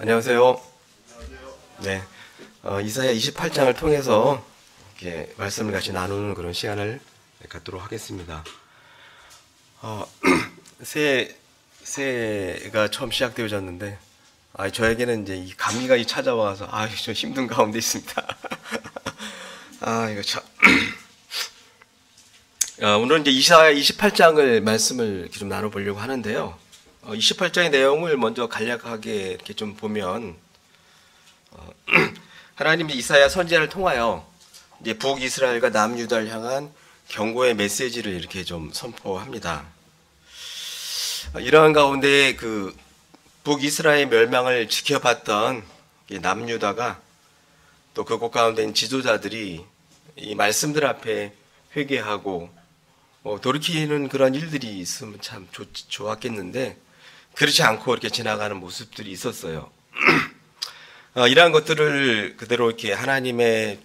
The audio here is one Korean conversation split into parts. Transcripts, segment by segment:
안녕하세요. 네, 이사야 28장을 통해서 이렇게 말씀을 같이 나누는 그런 시간을 갖도록 하겠습니다. 새해가 처음 시작되어졌는데, 저에게는 이제 이 감기가 찾아와서, 좀 힘든 가운데 있습니다. 이거 참. 오늘은 이제 이사야 28장을 말씀을 이렇게 좀 나눠보려고 하는데요. 28장의 내용을 먼저 간략하게 이렇게 좀 보면, 하나님이 이사야 선지자를 통하여 이제 북이스라엘과 남유다를 향한 경고의 메시지를 이렇게 좀 선포합니다. 이러한 가운데 그 북이스라엘 멸망을 지켜봤던 남유다가 또 그곳 가운데 있는 지도자들이 이 말씀들 앞에 회개하고 돌이키는 그런 일들이 있으면 참 좋았겠는데, 그렇지 않고 이렇게 지나가는 모습들이 있었어요. 이러한 것들을 그대로 이렇게 하나님의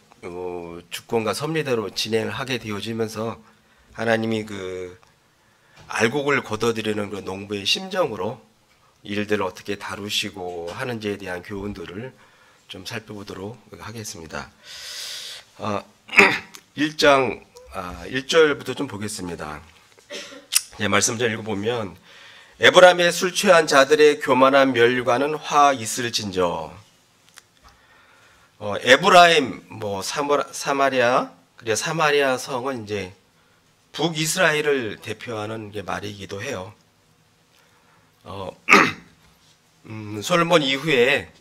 주권과 섭리대로 진행을 하게 되어지면서 하나님이 그 알곡을 걷어들이는 그런 농부의 심정으로 일들을 어떻게 다루시고 하는지에 대한 교훈들을 좀 살펴보도록 하겠습니다. 1장 1절부터 좀 보겠습니다. 말씀 좀 읽어보면, 에브라임의 술 취한 자들의 교만한 멸류관은 화 있을진저. 에브라임, 사마리아, 그리고 사마리아 성은 이제 북이스라엘을 대표하는 말이기도 해요. 솔로몬 이후에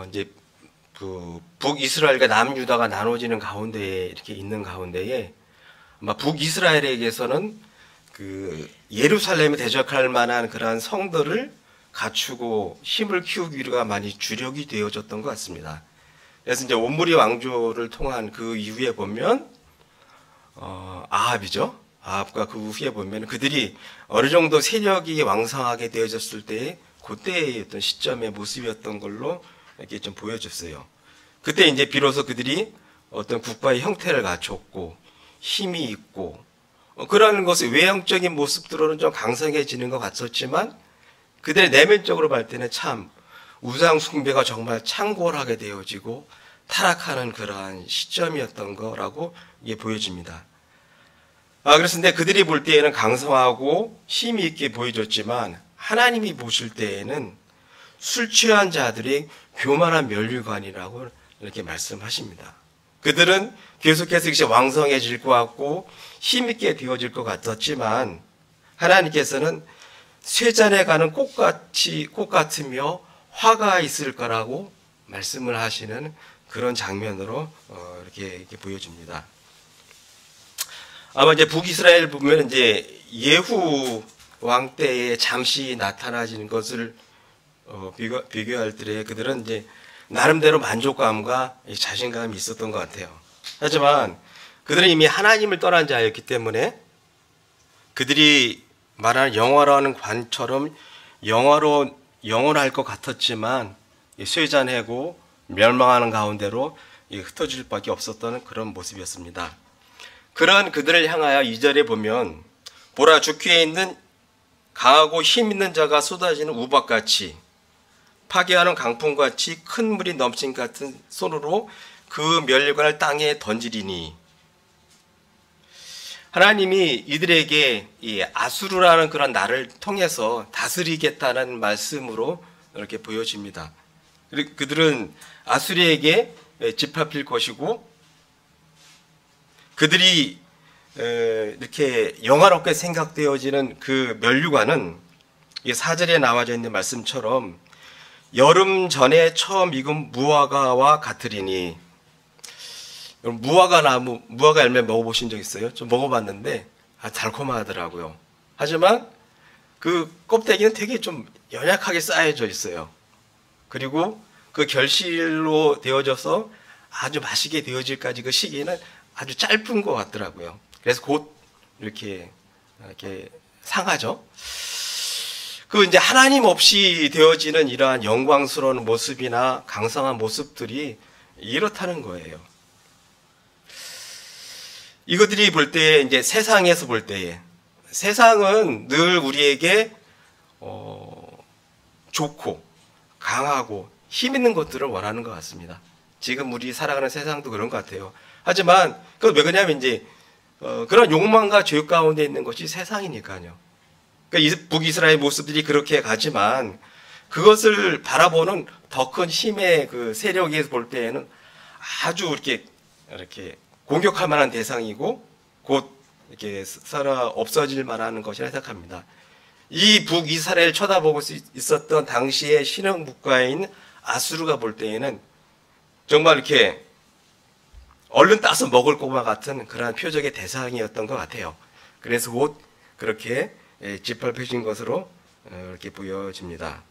이제 그 북이스라엘과 남유다가 나눠지는 가운데에 이렇게 있는 가운데에 아마 북이스라엘에게서는 그 예루살렘에 대적할 만한 그러한 성들을 갖추고 힘을 키우기가 많이 주력이 되어졌던 것 같습니다. 그래서 이제 옴므리 왕조를 통한 그 이후에 보면 아합이죠. 아합과 그 후에 보면 그들이 어느 정도 세력이 왕성하게 되어졌을 때 그때의 어떤 시점의 모습이었던 걸로 이렇게 좀 보여졌어요. 그때 이제 비로소 그들이 어떤 국가의 형태를 갖췄고 힘이 있고 그러는 것의 외형적인 모습들로는 좀 강성해지는 것 같았지만, 그들의 내면적으로 볼 때는 참 우상 숭배가 정말 창궐하게 되어지고 타락하는 그러한 시점이었던 거라고 이게 보여집니다. 그래서 근데 그들이 볼 때에는 강성하고 힘이 있게 보여졌지만, 하나님이 보실 때에는 술 취한 자들의 교만한 멸류관이라고 이렇게 말씀하십니다. 그들은 계속해서 이제 왕성해질 것 같고 힘있게 되어질 것 같았지만, 하나님께서는 쇠잔에 가는 꽃 같으며 화가 있을 거라고 말씀을 하시는 그런 장면으로 이렇게 보여줍니다. 아마 이제 북이스라엘 보면 이제 예후 왕 때에 잠시 나타나지는 것을 비교할 때 그들은 이제 나름대로 만족감과 자신감이 있었던 것 같아요. 하지만 그들은 이미 하나님을 떠난 자였기 때문에 그들이 말하는 영화라는 관처럼 영원할 것 같았지만 쇠잔해고 멸망하는 가운데로 흩어질 밖에 없었던 그런 모습이었습니다. 그런 그들을 향하여 2절에 보면, 보라, 주위에 있는 강하고 힘 있는 자가 쏟아지는 우박같이 파괴하는 강풍같이 큰 물이 넘친 같은 손으로 그 멸류관을 땅에 던지리니. 하나님이 이들에게 이 아수르라는 그런 나라를 통해서 다스리겠다는 말씀으로 이렇게 보여집니다. 그들은 아수르에게 집합할 것이고, 그들이 이렇게 영화롭게 생각되어지는 그 멸류관은 4절에 나와져 있는 말씀처럼 여름 전에 처음 익은 무화과와 같으리니. 무화과 열매 먹어보신 적 있어요? 좀 먹어봤는데 달콤하더라고요. 하지만 그 껍데기는 되게 좀 연약하게 쌓여져 있어요. 그리고 그 결실로 되어져서 아주 맛있게 되어질까지 그 시기는 아주 짧은 것 같더라고요. 그래서 곧 이렇게 상하죠. 그 이제 하나님 없이 되어지는 이러한 영광스러운 모습이나 강성한 모습들이 이렇다는 거예요. 이것들이 볼 때, 이제 세상에서 볼 때에, 세상은 늘 우리에게 좋고 강하고 힘 있는 것들을 원하는 것 같습니다. 지금 우리 살아가는 세상도 그런 것 같아요. 하지만 그건 왜 그러냐면 이제 그런 욕망과 죄 가운데 있는 것이 세상이니까요. 그러니까 북이스라엘 모습들이 그렇게 가지만 그것을 바라보는 더 큰 힘의 그 세력에서 볼 때에는 아주 이렇게 공격할 만한 대상이고 곧 이렇게 없어질 만한 것이라 생각합니다. 이 북이스라엘 쳐다보고 있었던 당시의 신흥 국가인 아수르가 볼 때에는 정말 이렇게 얼른 따서 먹을 것과 같은 그러한 표적의 대상이었던 것 같아요. 그래서 곧 그렇게 짓밟혀진 것으로 이렇게 보여집니다.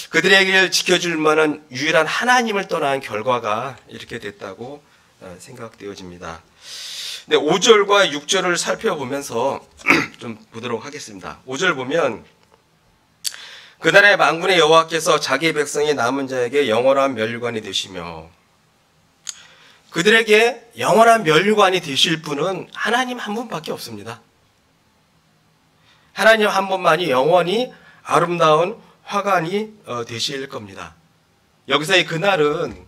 그들에게 지켜줄 만한 유일한 하나님을 떠난 결과가 이렇게 됐다고 생각되어집니다. 네, 5절과 6절을 살펴보면서 좀 보도록 하겠습니다. 5절 보면 그날의 만군의 여호와께서 자기 백성의 남은 자에게 영원한 멸관이 되시며 그들에게 영원한 멸관이 되실 분은 하나님 한 분밖에 없습니다. 하나님 한 분만이 영원히 아름다운 화관이 되실 겁니다. 여기서의 그날은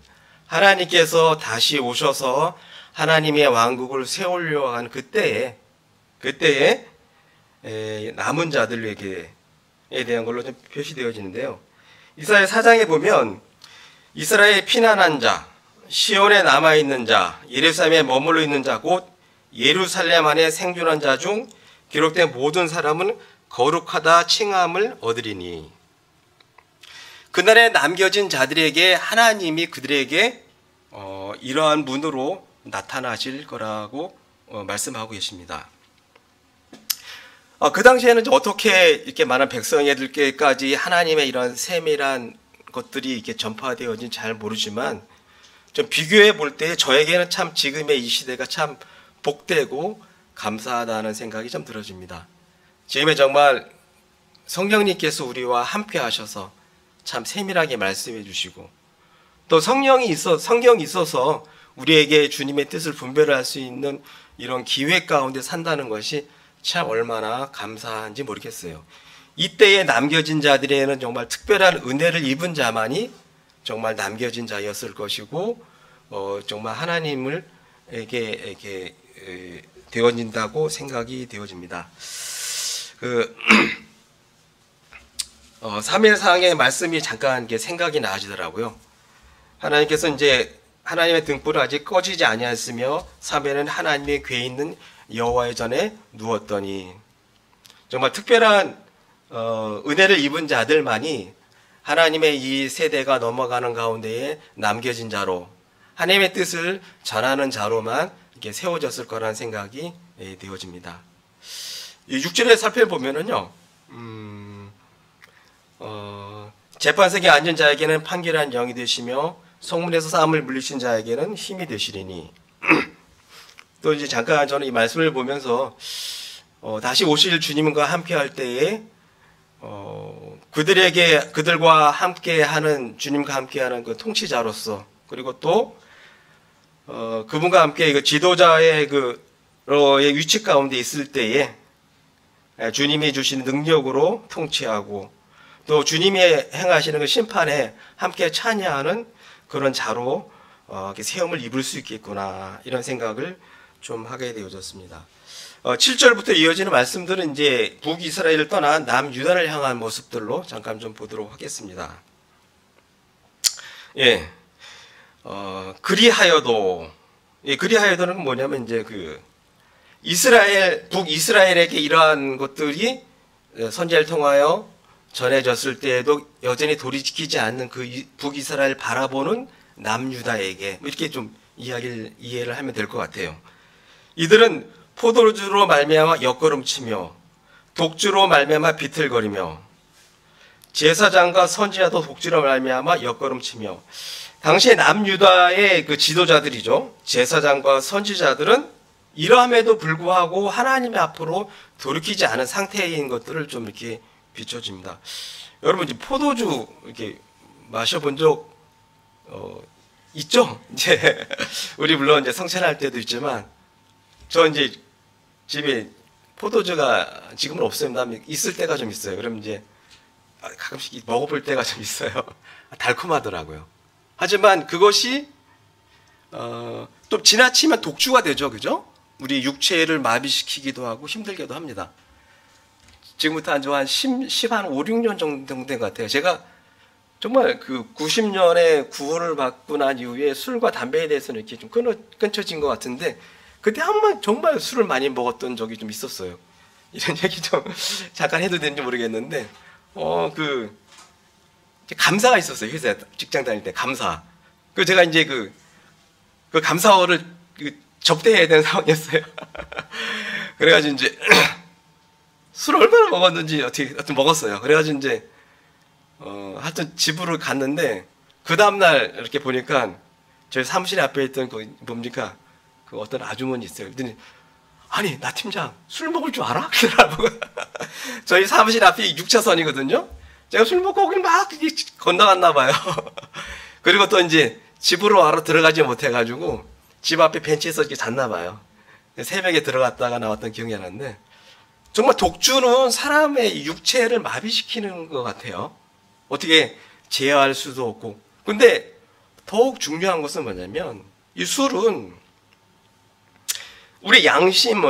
하나님께서 다시 오셔서 하나님의 왕국을 세우려 한 그때에 남은 자들에게 대한 걸로 좀 표시되어지는데요. 이사야 4장에 보면 이스라엘에 피난한 자, 시온에 남아있는 자, 예루살렘에 머물러 있는 자, 곧 예루살렘 안에 생존한 자 중 기록된 모든 사람은 거룩하다 칭함을 얻으리니 그날에 남겨진 자들에게 하나님이 그들에게 이러한 문으로 나타나실 거라고 말씀하고 계십니다. 그 당시에는 어떻게 이렇게 많은 백성에들께까지 하나님의 이런 세밀한 것들이 이렇게 전파되어진지 잘 모르지만 좀 비교해 볼 때 저에게는 참 지금의 이 시대가 참 복되고 감사하다는 생각이 좀 들어집니다. 지금에 정말 성령님께서 우리와 함께 하셔서 참 세밀하게 말씀해 주시고 또 성경이 있어서 우리에게 주님의 뜻을 분별할 수 있는 이런 기회 가운데 산다는 것이 참 얼마나 감사한지 모르겠어요. 이때에 남겨진 자들에는 정말 특별한 은혜를 입은 자만이 정말 남겨진 자였을 것이고 정말 하나님을 에게 되어진다고 생각이 되어집니다. 3일상의 말씀이 잠깐 생각이 나시더라고요. 하나님께서 이제 하나님의 등불은 아직 꺼지지 아니하였으며 3일은 하나님의 궤에 있는 여호와의 전에 누웠더니 정말 특별한 은혜를 입은 자들만이 하나님의 이 세대가 넘어가는 가운데에 남겨진 자로 하나님의 뜻을 전하는 자로만 이렇게 세워졌을 거라는 생각이 되어집니다. 6절에 살펴보면은요, 재판석에 앉은 자에게는 판결한 영이 되시며 성문에서 싸움을 물리신 자에게는 힘이 되시리니 또 이제 잠깐 저는 이 말씀을 보면서 다시 오실 주님과 함께 할 때에 그들과 함께하는 주님과 함께하는 그 통치자로서 그리고 또 그분과 함께 그 지도자의 그의 위치 가운데 있을 때에 주님이 주신 능력으로 통치하고 또 주님이 행하시는 그 심판에 함께 참여하는 그런 자로 세움을 입을 수 있겠구나 이런 생각을 좀 하게 되어졌습니다. 7절부터 이어지는 말씀들은 이제 북이스라엘을 떠난 남유다를 향한 모습들로 잠깐 좀 보도록 하겠습니다. 예, 그리하여도는 뭐냐면 이제 북이스라엘에게 이러한 것들이 선지자를 통하여 전해졌을 때에도 여전히 돌이키지 않는 그 북이스라엘 바라보는 남유다에게 이렇게 좀 이해를 하면 될 것 같아요. 이들은 포도주로 말미암아 엿걸음치며 독주로 말미암아 비틀거리며 제사장과 선지자도 독주로 말미암아 엿걸음치며 당시의 남유다의 그 지도자들이죠. 제사장과 선지자들은 이러함에도 불구하고 하나님의 앞으로 돌이키지 않은 상태인 것들을 좀 이렇게 비춰집니다. 여러분 이제 포도주 이렇게 마셔본 적 있죠? 이제 우리 물론 이제 성찬할 때도 있지만 저 이제 집에 포도주가 지금은 없습니다. 있을 때가 좀 있어요. 그럼 이제 가끔씩 먹어볼 때가 좀 있어요. 달콤하더라고요. 하지만 그것이 또 지나치면 독주가 되죠, 그죠? 우리 육체를 마비시키기도 하고 힘들게도 합니다. 지금부터 한 5, 6년 정도 된 것 같아요. 제가 정말 그 90년에 구원을 받고 난 이후에 술과 담배에 대해서는 이렇게 좀 끊쳐진 것 같은데, 그때 한 번 정말 술을 많이 먹었던 적이 좀 있었어요. 이런 얘기 좀 잠깐 해도 되는지 모르겠는데, 감사가 있었어요. 회사에 직장 다닐 때 감사. 그 제가 이제 그 감사어를 접대해야 되는 상황이었어요. 그래가지고 이제 술을 얼마나 먹었는지 어떻게 먹었어요. 그래가지고 이제 하여튼 집으로 갔는데, 그 다음날 이렇게 보니까 저희 사무실 앞에 있던 뭡니까? 그 어떤 아주머니 있어요. 그랬더니, 아니, 나 팀장 술 먹을 줄 알아? 그러더라고요. 저희 사무실 앞이 6차선이거든요. 제가 술 먹고 거기 막 건너갔나 봐요. 그리고 또 이제 집으로 바로 들어가지 못해가지고 집 앞에 벤치에서 이렇게 잤나 봐요. 새벽에 들어갔다가 나왔던 기억이 나는데, 정말 독주는 사람의 육체를 마비시키는 것 같아요. 어떻게 제어할 수도 없고. 근데 더욱 중요한 것은 뭐냐면, 이 술은 우리의 양심,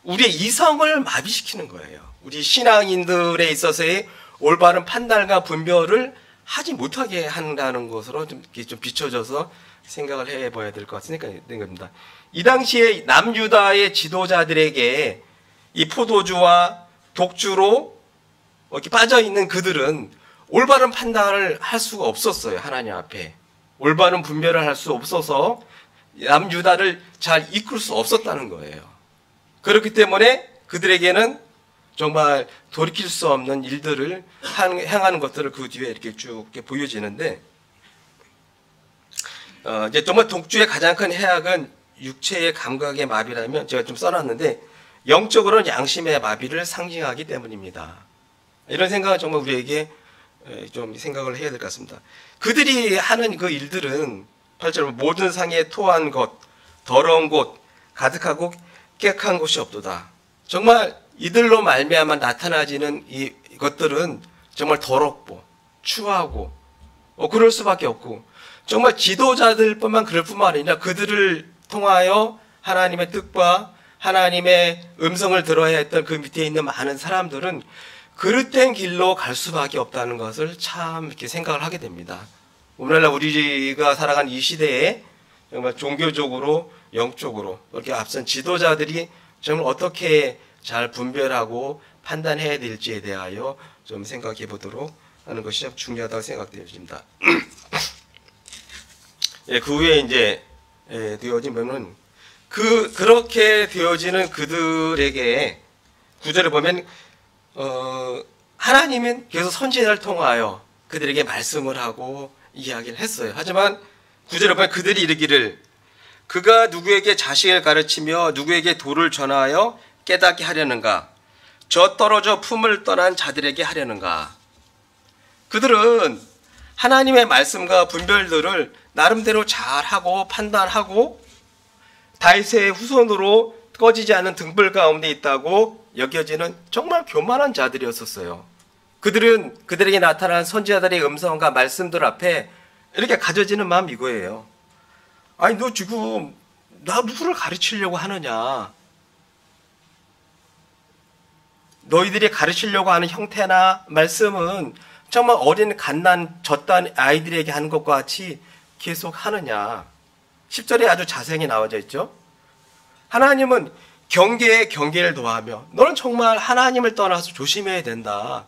우리의 이성을 마비시키는 거예요. 우리 신앙인들에 있어서의 올바른 판단과 분별을 하지 못하게 한다는 것으로 좀 비춰져서 생각을 해봐야 될 것 같으니까 된 겁니다. 이 당시에 남유다의 지도자들에게 이 포도주와 독주로 이렇게 빠져 있는 그들은 올바른 판단을 할 수가 없었어요. 하나님 앞에 올바른 분별을 할 수 없어서 남유다를 잘 이끌 수 없었다는 거예요. 그렇기 때문에 그들에게는 정말 돌이킬 수 없는 일들을 행하는 것들을 그 뒤에 이렇게 쭉 이렇게 보여지는데, 이제 정말 독주의 가장 큰 해악은 육체의 감각의 마비라면, 제가 좀 써놨는데, 영적으로는 양심의 마비를 상징하기 때문입니다. 이런 생각은 정말 우리에게 좀 생각을 해야 될 것 같습니다. 그들이 하는 그 일들은 8절, 모든 상에 토한 것, 더러운 곳, 가득하고 깨끗한 곳이 없도다. 정말 이들로 말미암아 나타나지는 이것들은 정말 더럽고 추하고 그럴 수밖에 없고, 정말 지도자들뿐만 그럴 뿐만 아니라 그들을 통하여 하나님의 뜻과 하나님의 음성을 들어야 했던 그 밑에 있는 많은 사람들은 그릇된 길로 갈 수밖에 없다는 것을 참 이렇게 생각을 하게 됩니다. 오늘날 우리가 살아간 이 시대에 정말 종교적으로 영적으로 이렇게 앞선 지도자들이 정말 어떻게 잘 분별하고 판단해야 될지에 대하여 좀 생각해 보도록 하는 것이 참 중요하다고 생각되어집니다. 예, 그 후에 이제 되어지면은 그렇게 되어지는 그들에게 구절을 보면 하나님은 계속 선지자를 통하여 그들에게 말씀을 하고 이야기를 했어요. 하지만 구절을 보면 그들이 이르기를, 그가 누구에게 자식을 가르치며 누구에게 도를 전하여 깨닫게 하려는가? 저 떨어져 품을 떠난 자들에게 하려는가? 그들은 하나님의 말씀과 분별들을 나름대로 잘하고 판단하고 다윗의 후손으로 꺼지지 않은 등불 가운데 있다고 여겨지는 정말 교만한 자들이었었어요. 그들은 그들에게 나타난 선지자들의 음성과 말씀들 앞에 이렇게 가져지는 마음 이거예요. 아니, 너 지금 나 누구를 가르치려고 하느냐? 너희들이 가르치려고 하는 형태나 말씀은 정말 어린 갓난 젖단 아이들에게 하는 것과 같이 계속 하느냐? 10절에 아주 자세히 나와져 있죠. 하나님은 경계에 경계를 더하며 너는 정말 하나님을 떠나서 조심해야 된다.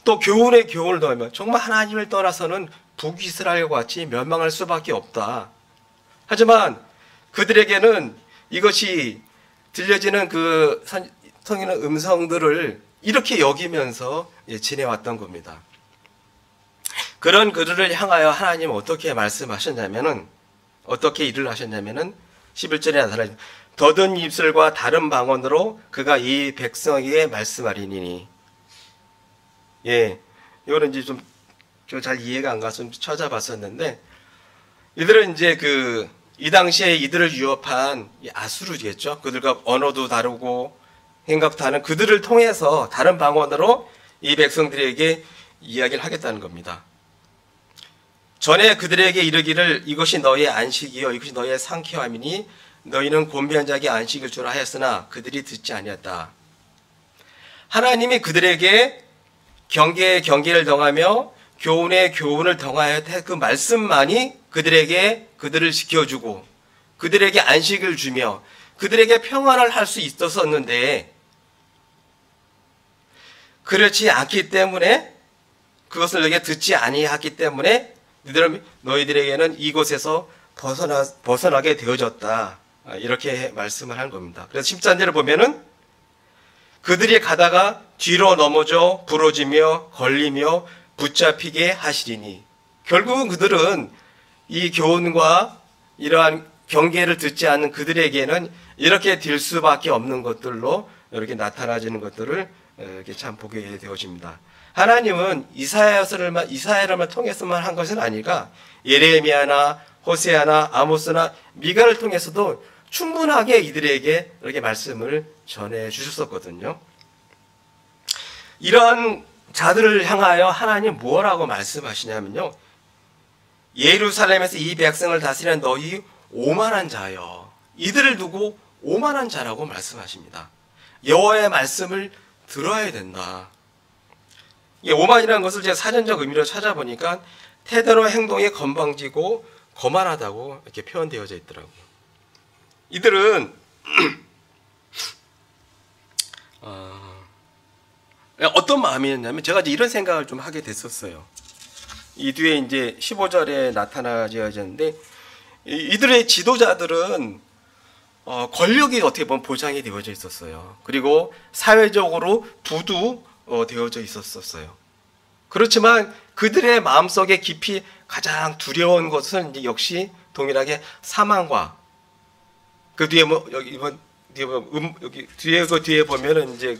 또 교훈에 교훈을 더하며 정말 하나님을 떠나서는 북이스라엘과 같이 멸망할 수밖에 없다. 하지만 그들에게는 이것이 들려지는 그 성인의 음성들을 이렇게 여기면서 지내왔던 겁니다. 그런 그들을 향하여 하나님은 어떻게 말씀하셨냐면은, 어떻게 일을 하셨냐면은 11절에 나타나요. 더든 입술과 다른 방언으로 그가 이 백성에게 말씀하리니. 예, 이거는 이제 좀 잘 이해가 안 가서 좀 찾아봤었는데, 이들은 이제 이 당시에 이들을 위협한 아수르겠죠. 그들과 언어도 다르고 행각도 다른 그들을 통해서 다른 방언으로 이 백성들에게 이야기를 하겠다는 겁니다. 전에 그들에게 이르기를 이것이 너희의 안식이요 이것이 너희의 상쾌함이니 너희는 곤비한 자에게 안식일 줄 하였으나 그들이 듣지 아니었다. 하나님이 그들에게 경계에 경계를 더하며 교훈에 교훈을 더하여 그 말씀만이 그들을 지켜주고 그들에게 안식을 주며 그들에게 평안을 할 수 있었었는데 그렇지 않기 때문에 그것을 너희에게 듣지 아니하기 때문에 너희들에게는 이곳에서 벗어나게 되어졌다. 이렇게 말씀을 한 겁니다. 그래서 13절을 보면은 그들이 가다가 뒤로 넘어져 부러지며 걸리며 붙잡히게 하시리니 결국은 그들은 이 교훈과 이러한 경계를 듣지 않는 그들에게는 이렇게 될 수밖에 없는 것들로 이렇게 나타나지는 것들을 이렇게 참 보게 되어집니다. 하나님은 이사야를 통해서만 한 것은 아니라 예레미야나 호세아나 아모스나 미가를 통해서도 충분하게 이들에게 이렇게 말씀을 전해 주셨었거든요. 이런 자들을 향하여 하나님 뭐라고 말씀하시냐면요. 예루살렘에서 이 백성을 다스리는 너희 오만한 자여. 이들을 두고 오만한 자라고 말씀하십니다. 여호와의 말씀을 들어야 된다. 이 오만이라는 것을 제가 사전적 의미로 찾아보니까 태도나 행동이 건방지고 거만하다고 이렇게 표현되어져 있더라고요. 이들은 어떤 마음이었냐면 제가 이제 이런 생각을 좀 하게 됐었어요. 이 뒤에 이제 15절에 나타나져야되는데 이들의 지도자들은 권력이 어떻게 보면 보장이 되어져 있었어요. 그리고 사회적으로 부도 되어져 있었어요. 그렇지만 그들의 마음속에 깊이 가장 두려운 것은 이제 역시 동일하게 사망과 그 뒤에 여기 뒤에 보면은 이제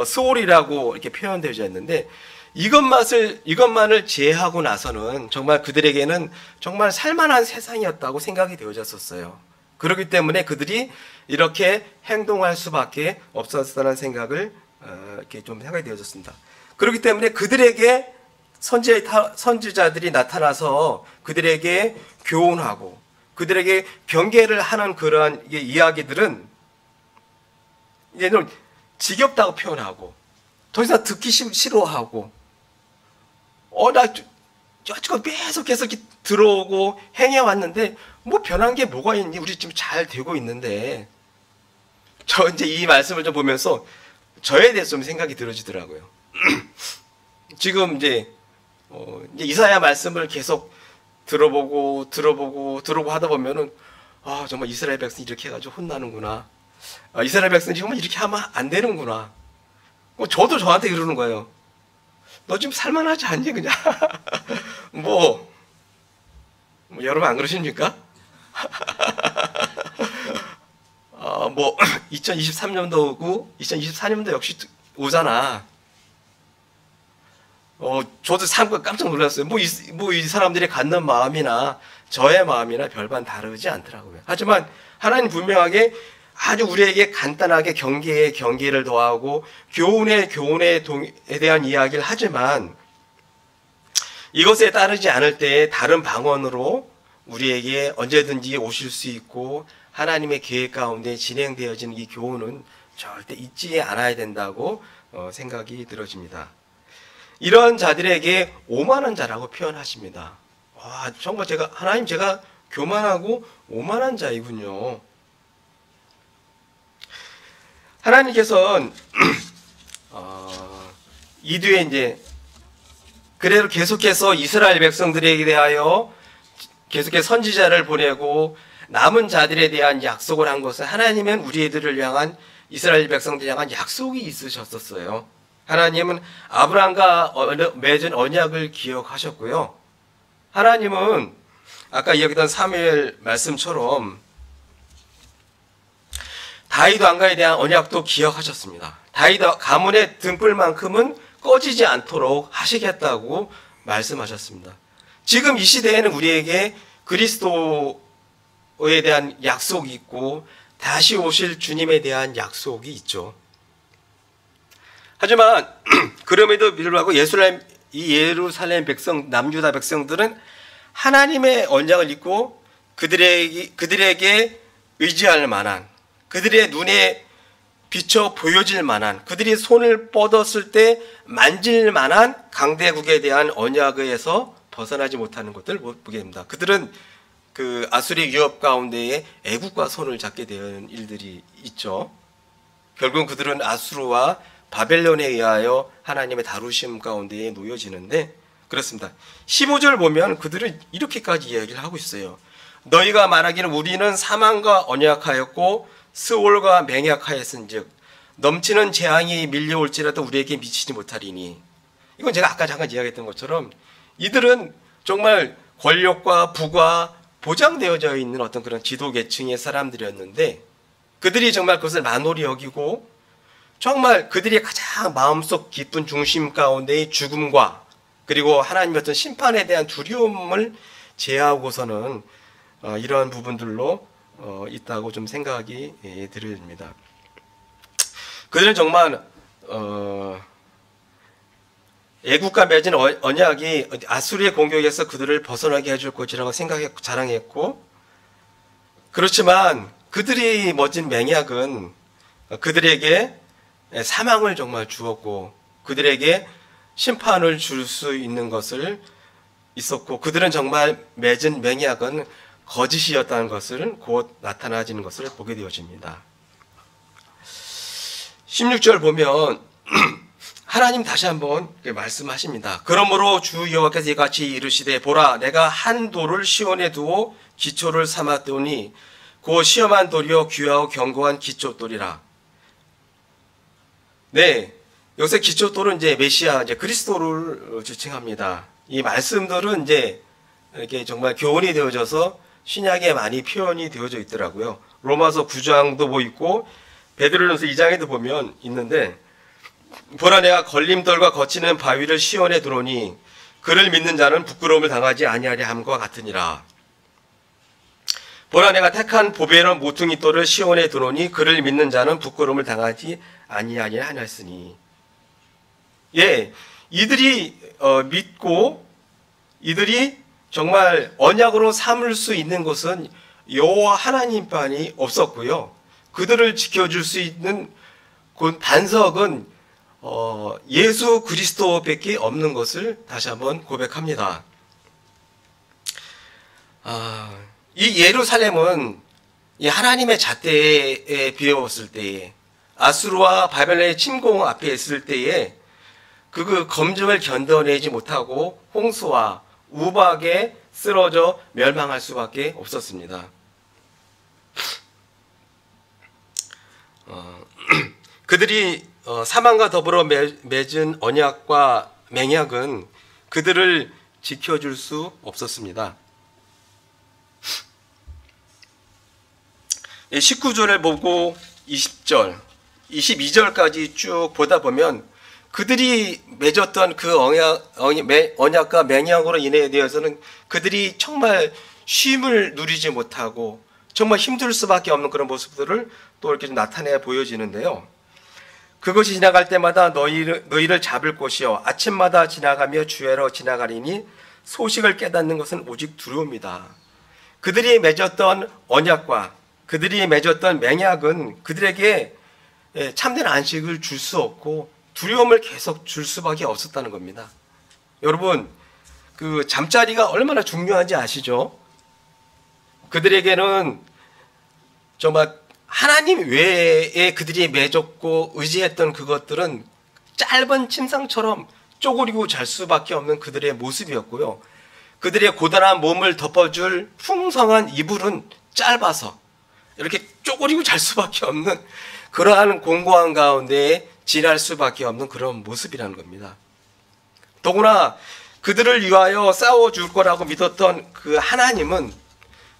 스올이라고 이렇게 표현되어져 있는데 이것만을 제외하고 나서는 정말 그들에게는 정말 살만한 세상이었다고 생각이 되어졌었어요. 그렇기 때문에 그들이 이렇게 행동할 수밖에 없었다는 생각을 이렇게 좀 생각이 되어졌습니다. 그렇기 때문에 그들에게 선지자들이 나타나서 그들에게 교훈하고 그들에게 경계를 하는 그러한 이야기들은 이제는 지겹다고 표현하고 더 이상 듣기 싫어하고 나 계속해서 들어오고 행해왔는데 뭐 변한 게 뭐가 있니? 우리 지금 잘 되고 있는데 저 이제 이 말씀을 좀 보면서 저에 대해서 좀 생각이 들어지더라고요. 지금 이제 이사야 말씀을 계속 들어보고 하다 보면은 정말 이스라엘 백성이 이렇게 해가지고 혼나는구나. 이스라엘 백성이 정말 이렇게 하면 안 되는구나. 저도 저한테 그러는 거예요. 너 지금 살만하지 않니 그냥? 여러분 안 그러십니까? 2023년도 오고 2024년도 역시 오잖아. 저도 참 깜짝 놀랐어요. 이 사람들이 갖는 마음이나 저의 마음이나 별반 다르지 않더라고요. 하지만 하나님 분명하게 아주 우리에게 간단하게 경계에 경계를 더하고 교훈에 대한 이야기를 하지만 이것에 따르지 않을 때 다른 방언으로 우리에게 언제든지 오실 수 있고 하나님의 계획 가운데 진행되어지는 이 교훈은 절대 잊지 않아야 된다고 생각이 들어집니다. 이런 자들에게 오만한 자라고 표현하십니다. 정말 하나님 제가 교만하고 오만한 자이군요. 하나님께서는 이 뒤에 이제 그래도 계속해서 이스라엘 백성들에게 대하여 계속해서 선지자를 보내고 남은 자들에 대한 약속을 한 것은 하나님은 우리들을 향한 이스라엘 백성들을 향한 약속이 있으셨었어요. 하나님은 아브라함과 맺은 언약을 기억하셨고요. 하나님은 아까 이야기했던 사무엘 말씀처럼 다윗 왕가에 대한 언약도 기억하셨습니다. 다윗 가문의 등불만큼은 꺼지지 않도록 하시겠다고 말씀하셨습니다. 지금 이 시대에는 우리에게 그리스도에 대한 약속이 있고 다시 오실 주님에 대한 약속이 있죠. 하지만 그럼에도 불구하고 이 예루살렘 백성, 남유다 백성들은 하나님의 언약을 잊고 그들에게 의지할 만한, 그들의 눈에 비춰 보여질 만한, 그들이 손을 뻗었을 때 만질 만한 강대국에 대한 언약에서 벗어나지 못하는 것들을 보게 됩니다. 그들은 그 아수리의 위협 가운데에 애국과 손을 잡게 되는 일들이 있죠. 결국은 그들은 아수르와 바벨론에 의하여 하나님의 다루심 가운데에 놓여지는데, 그렇습니다. 15절 보면 그들은 이렇게까지 이야기를 하고 있어요. 너희가 말하기를 우리는 사망과 언약하였고 스올과 맹약하였은즉 넘치는 재앙이 밀려올지라도 우리에게 미치지 못하리니. 이건 제가 아까 잠깐 이야기했던 것처럼 이들은 정말 권력과 부가 보장되어져 있는 어떤 그런 지도계층의 사람들이었는데, 그들이 정말 그것을 만홀히 여기고 정말 그들이 가장 마음속 깊은 중심 가운데의 죽음과 그리고 하나님의 어떤 심판에 대한 두려움을 제하고서는 이러한 부분들로 있다고 좀 생각이 들립니다. 그들은 정말 애국과 맺은 언약이 아수리의 공격에서 그들을 벗어나게 해줄 것이라고 생각했고 자랑했고, 그렇지만 그들이 맺은 맹약은 그들에게 사망을 정말 주었고 그들에게 심판을 줄 수 있는 것을 있었고, 그들은 정말 맺은 맹약은 거짓이었다는 것을 곧 나타나지는 것을 보게 되어집니다. 16절 보면 하나님 다시 한번 말씀하십니다. 그러므로 주 여호와께서 이같이 이르시되 보라 내가 한 돌을 시온에 두어 기초를 삼았더니 그 시험한 돌이요 귀하고 견고한 기초돌이라. 네, 여기서 기초돌은 이제 메시아, 이제 그리스도를 지칭합니다. 이 말씀들은 이제 이렇게 정말 교훈이 되어져서 신약에 많이 표현이 되어져 있더라고요. 로마서 9장도 뭐 있고 베드로전서 2장에도 보면 있는데, 보라 내가 걸림돌과 거치는 바위를 시온에 두노니 그를 믿는 자는 부끄러움을 당하지 아니하리 함과 같으니라. 보라 내가 택한 보배로운 모퉁이 돌을 시온에 두노니 그를 믿는 자는 부끄러움을 당하지 아니하리 하였으니. 예, 이들이 믿고 이들이 정말 언약으로 삼을 수 있는 것은 여호와 하나님만이 없었고요. 그들을 지켜줄 수 있는 그 반석은 예수 그리스도밖에 없는 것을 다시 한번 고백합니다. 이 예루살렘은 이 하나님의 잣대에 비워었을 때에, 아수르와 바벨론의 침공 앞에 있을 때에 그 검증을 견뎌내지 못하고 홍수와 우박에 쓰러져 멸망할 수밖에 없었습니다. 그들이 사망과 더불어 맺은 언약과 맹약은 그들을 지켜줄 수 없었습니다. 19절을 보고 20절, 22절까지 쭉 보다 보면 그들이 맺었던 그 언약과 맹약으로 인해 되어서는 그들이 정말 쉼을 누리지 못하고 정말 힘들 수밖에 없는 그런 모습들을 또 이렇게 나타내 보여지는데요. 그것이 지나갈 때마다 너희를 잡을 곳이요 아침마다 지나가며 주야로 지나가리니 소식을 깨닫는 것은 오직 두려움이다. 그들이 맺었던 언약과 그들이 맺었던 맹약은 그들에게 참된 안식을 줄 수 없고 두려움을 계속 줄 수밖에 없었다는 겁니다. 여러분, 그 잠자리가 얼마나 중요한지 아시죠? 그들에게는 정말 하나님 외에 그들이 맺었고 의지했던 그것들은 짧은 침상처럼 쪼그리고 잘 수밖에 없는 그들의 모습이었고요. 그들의 고단한 몸을 덮어줄 풍성한 이불은 짧아서 이렇게 쪼그리고 잘 수밖에 없는 그러한 공고한 가운데 지날 수밖에 없는 그런 모습이라는 겁니다. 더구나 그들을 위하여 싸워줄 거라고 믿었던 그 하나님은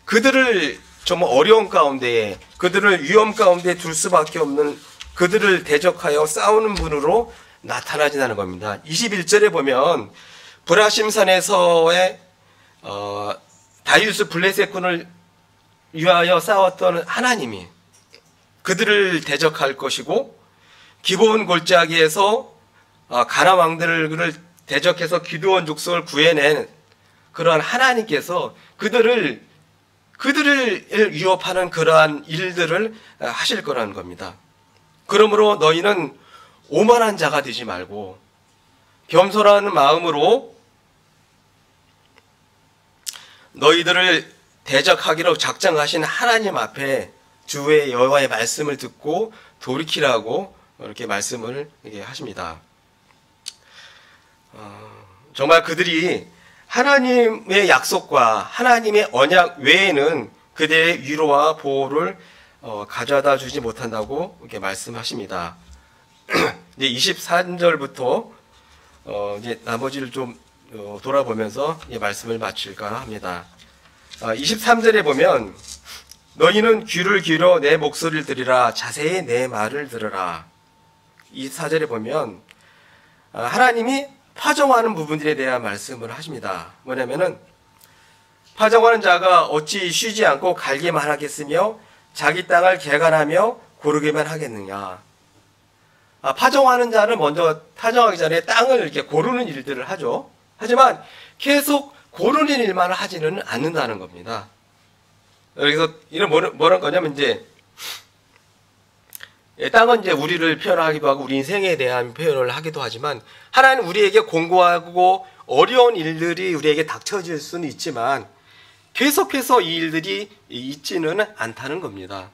그들을 정말 어려운 가운데에, 그들을 위험 가운데 둘 수밖에 없는, 그들을 대적하여 싸우는 분으로 나타나진다는 겁니다. 21절에 보면 브라심산에서의 다윗 블레셋군을 위하여 싸웠던 하나님이 그들을 대적할 것이고, 기브온 골짜기에서 가나안 왕들을 대적해서 기드온 족속을 구해낸 그러한 하나님께서 그들을 위협하는 그러한 일들을 하실 거라는 겁니다. 그러므로 너희는 오만한 자가 되지 말고 겸손한 마음으로 너희들을 대적하기로 작정하신 하나님 앞에 주의 여호와의 말씀을 듣고 돌이키라고 이렇게 말씀을 하십니다. 정말 그들이 하나님의 약속과 하나님의 언약 외에는 그들의 위로와 보호를 가져다 주지 못한다고 이렇게 말씀하십니다. 이제 24절부터 이제 나머지를 좀 돌아보면서 말씀을 마칠까 합니다. 23절에 보면 너희는 귀를 기울여 내 목소리를 들으라 자세히 내 말을 들으라. 24절에 보면 하나님이 파종하는 부분들에 대한 말씀을 하십니다. 뭐냐면은 파종하는 자가 어찌 쉬지 않고 갈기만 하겠으며 자기 땅을 개간하며 고르기만 하겠느냐. 파종하는 자는 먼저 파종하기 전에 땅을 이렇게 고르는 일들을 하죠. 하지만 계속 고르는 일만 하지는 않는다는 겁니다. 여기서 이런 뭐란 거냐면 이제 땅은 이제 우리를 표현하기도 하고 우리 인생에 대한 표현을 하기도 하지만 하나님 우리에게 공고하고 어려운 일들이 우리에게 닥쳐질 수는 있지만 계속해서 이 일들이 있지는 않다는 겁니다.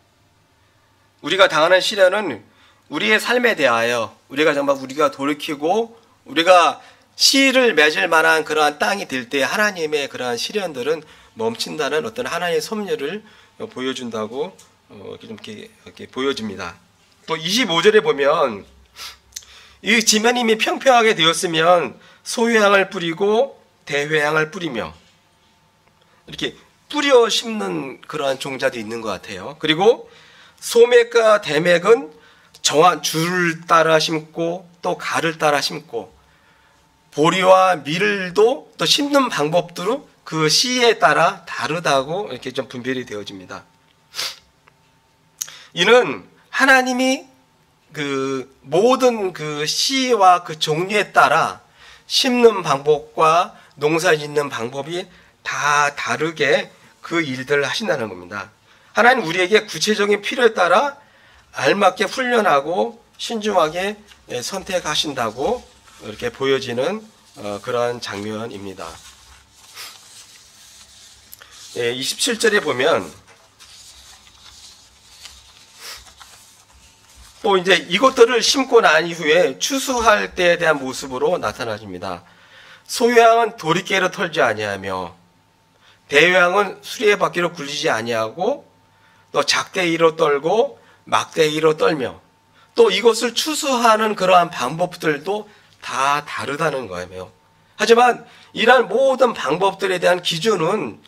우리가 당하는 시련은 우리의 삶에 대하여 우리가 돌이키고 우리가 씨를 맺을 만한 그러한 땅이 될 때 하나님의 그러한 시련들은 멈춘다는 어떤 하나님의 섭리를 보여준다고 이렇게 보여집니다. 또 25절에 보면 이 지면이 평평하게 되었으면 소회향을 뿌리고 대회향을 뿌리며 이렇게 뿌려 심는 그러한 종자도 있는 것 같아요. 그리고 소맥과 대맥은 정한 줄을 따라 심고 또 가를 따라 심고 보리와 밀도 또 심는 방법도 그 씨에 따라 다르다고 이렇게 좀 분별이 되어집니다. 이는 하나님이 그 모든 그 씨와 그 종류에 따라 심는 방법과 농사 짓는 방법이 다 다르게 그 일들을 하신다는 겁니다. 하나님 우리에게 구체적인 필요에 따라 알맞게 훈련하고 신중하게 선택하신다고 이렇게 보여지는 그러한 장면입니다. 27절에 보면 또 이제 이것들을 심고 난 이후에 추수할 때에 대한 모습으로 나타나집니다. 소유향은 도리깨로 털지 아니하며 대유향은 수레바퀴로 굴리지 아니하고 또 작대기로 떨고 막대기로 떨며 또 이것을 추수하는 그러한 방법들도 다 다르다는 거예요. 하지만 이러한 모든 방법들에 대한 기준은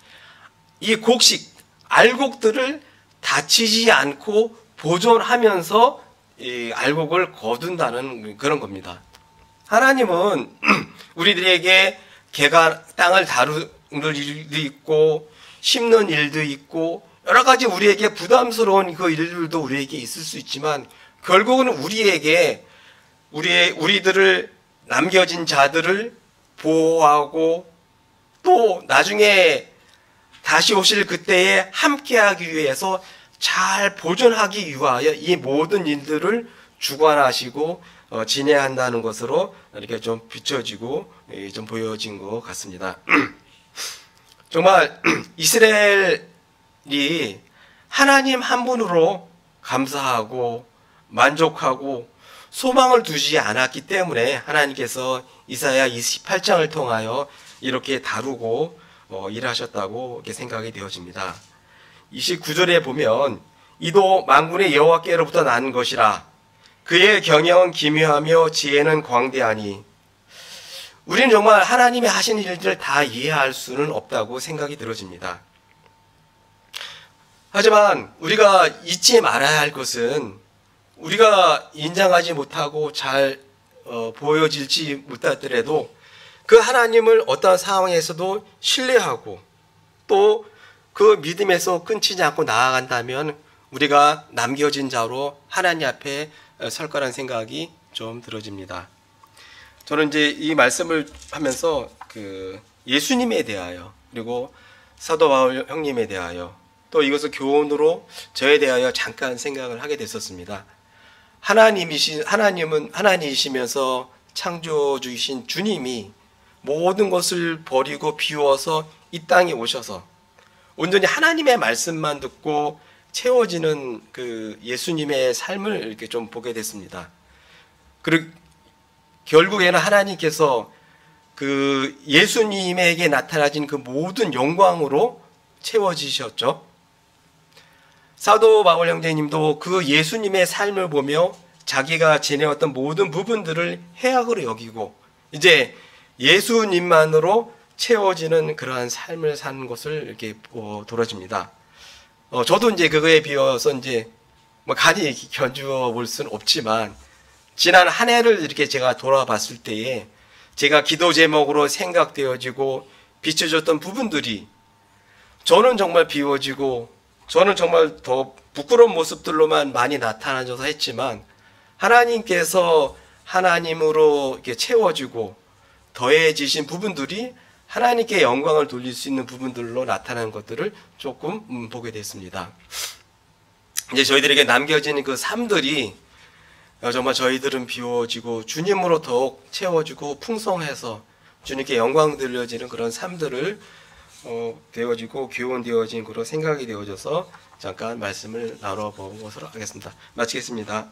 이 곡식, 알곡들을 다치지 않고 보존하면서 이 알곡을 거둔다는 그런 겁니다. 하나님은 우리들에게 땅을 다루는 일도 있고 심는 일도 있고 여러 가지 우리에게 부담스러운 그 일들도 우리에게 있을 수 있지만 결국은 우리들을 남겨진 자들을 보호하고 또 나중에 다시 오실 그때에 함께하기 위해서 잘 보존하기 위하여 이 모든 일들을 주관하시고 진행한다는 것으로 이렇게 좀 비춰지고 좀 보여진 것 같습니다. 정말 이스라엘이 하나님 한 분으로 감사하고 만족하고 소망을 두지 않았기 때문에 하나님께서 이사야 28장을 통하여 이렇게 다루고 일하셨다고 이렇게 생각이 되어집니다. 29절에 보면 이도 만군의 여호와께로부터 난 것이라 그의 경영은 기묘하며 지혜는 광대하니 우리는 정말 하나님이 하신 일들을 다 이해할 수는 없다고 생각이 들어집니다. 하지만 우리가 잊지 말아야 할 것은 우리가 인정하지 못하고 잘 보여질지 못하더라도 그 하나님을 어떤 상황에서도 신뢰하고 또 그 믿음에서 끊치지 않고 나아간다면 우리가 남겨진 자로 하나님 앞에 설 거라는 생각이 좀 들어집니다. 저는 이제 이 말씀을 하면서 그 예수님에 대하여 그리고 사도 바울 형님에 대하여 또 이것을 교훈으로 저에 대하여 잠깐 생각을 하게 됐었습니다. 하나님은 하나님이시면서 창조주이신 주님이 모든 것을 버리고 비워서 이 땅에 오셔서 온전히 하나님의 말씀만 듣고 채워지는 그 예수님의 삶을 이렇게 좀 보게 됐습니다. 그리고 결국에는 하나님께서 그 예수님에게 나타나진 그 모든 영광으로 채워지셨죠. 사도 바울 형제님도 그 예수님의 삶을 보며 자기가 지내왔던 모든 부분들을 해악으로 여기고 이제 예수님만으로 채워지는 그러한 삶을 사는 것을 이렇게 돌아집니다. 저도 이제 그거에 비해서 이제 뭐 간이 견주어 볼 수는 없지만 지난 한 해를 이렇게 제가 돌아봤을 때에 제가 기도 제목으로 생각되어지고 비춰졌던 부분들이 저는 정말 비워지고 저는 정말 더 부끄러운 모습들로만 많이 나타나줘서 했지만 하나님께서 하나님으로 이렇게 채워지고 더해지신 부분들이 하나님께 영광을 돌릴 수 있는 부분들로 나타나는 것들을 조금 보게 됐습니다. 이제 저희들에게 남겨지는 그 삶들이 정말 저희들은 비워지고 주님으로 더욱 채워지고 풍성해서 주님께 영광 들려지는 그런 삶들을 되어지고 교훈되어진 그런 생각이 되어져서 잠깐 말씀을 나눠본 것으로 하겠습니다. 마치겠습니다.